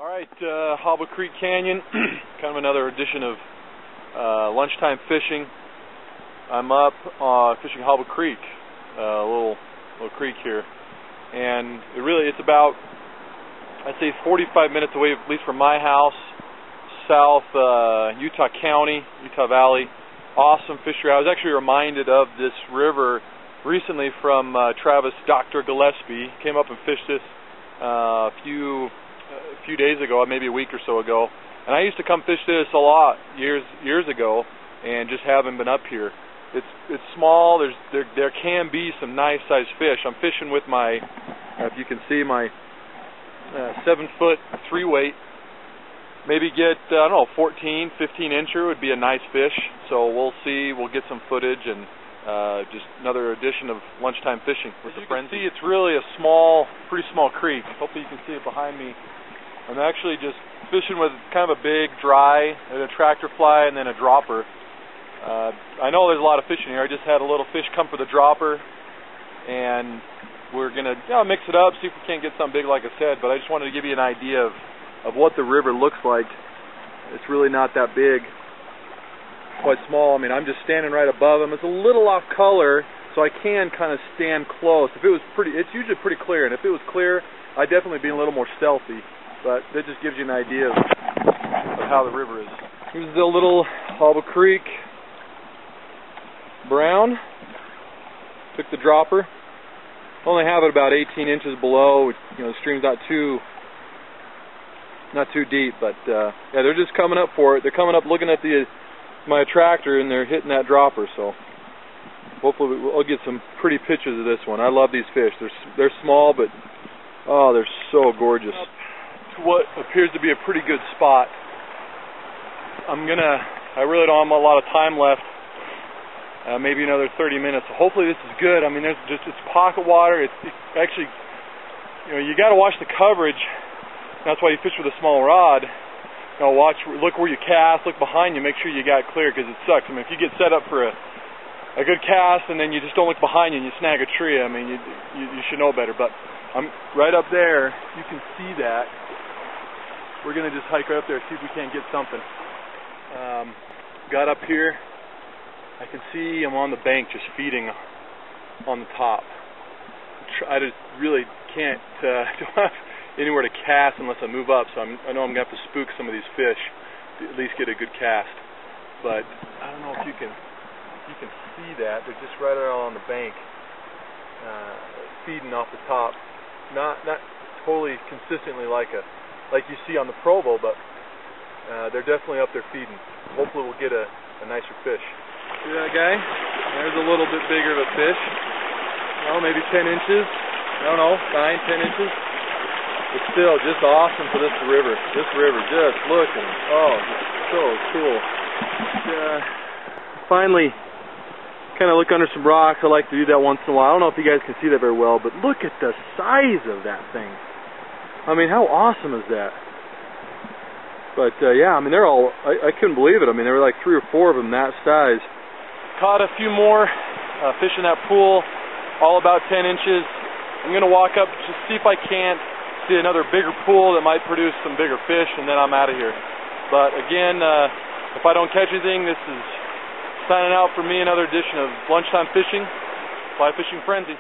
Alright, Hobble Creek Canyon, kind of another edition of lunchtime fishing. I'm up fishing Hobble Creek, a little creek here, and it's about, I'd say 45 minutes away, at least from my house, south Utah County, Utah Valley. Awesome fishery. I was actually reminded of this river recently from Travis Dr. Gillespie. Came up and fished this a few days ago, maybe a week or so ago, and I used to come fish this a lot years ago, and just haven't been up here. It's small. There can be some nice sized fish. I'm fishing with my, if you can see, my 7-foot 3-weight. Maybe get, I don't know, 14, 15 incher would be a nice fish. So we'll see. We'll get some footage, and just another edition of lunchtime fishing with the friends. See, it's really a small, pretty small creek. Hopefully you can see it behind me. I'm actually just fishing with kind of a big dry, and a tractor fly, and then a dropper. I know there's a lot of fish in here. I just had a little fish come for the dropper, and we're gonna mix it up, see if we can't get something big, like I said. But I just wanted to give you an idea of what the river looks like. It's really not that big. Quite small. I mean, I'm just standing right above them. It's a little off color, so I can kind of stand close. If it was pretty, it's usually pretty clear, and if it was clear, I'd definitely be a little more stealthy. But that just gives you an idea of how the river is. Here's the little Hobble Creek brown. Took the dropper. Only have it about 18 inches below. You know, the stream's not too deep, but yeah, they're just coming up for it. They're coming up looking at my tractor, and they're hitting that dropper. So hopefully we'll get some pretty pictures of this one. I love these fish. They're small, but oh, they're so gorgeous. To what appears to be a pretty good spot. I really don't have a lot of time left. Maybe another 30 minutes. So hopefully this is good. I mean, it's pocket water. It's actually, you got to watch the coverage. That's why you fish with a small rod. Look where you cast, look behind you, make sure you got clear, because it sucks. I mean, if you get set up for a good cast and then you just don't look behind you and you snag a tree, I mean, you should know better. But I'm right up there. You can see that. We're gonna just hike right up there, see if we can't get something. Got up here. I can see I'm on the bank just feeding on the top. I just really can't don't have anywhere to cast unless I move up, so I know I'm gonna have to spook some of these fish to at least get a good cast. But I don't know if you can see that. They're just right around on the bank, feeding off the top. Not totally consistently like you see on the Provo, but they're definitely up there feeding. Hopefully we'll get a nicer fish. See that guy? There's a little bit bigger of a fish. Maybe 10 inches. I don't know, 9, 10 inches. But still, just awesome for this river. This river, just looking, just so cool. Finally, kind of look under some rocks. I like to do that once in a while. I don't know if you guys can see that very well, but look at the size of that thing. I mean, how awesome is that? But yeah, I mean, they're all, I couldn't believe it. I mean, there were like 3 or 4 of them that size. Caught a few more fish in that pool, all about 10 inches. I'm going to walk up, just see if I can't see another bigger pool that might produce some bigger fish, and then I'm out of here. But again, if I don't catch anything, this is signing out for me, another edition of Lunchtime Fishing, Fly Fishing Frenzy.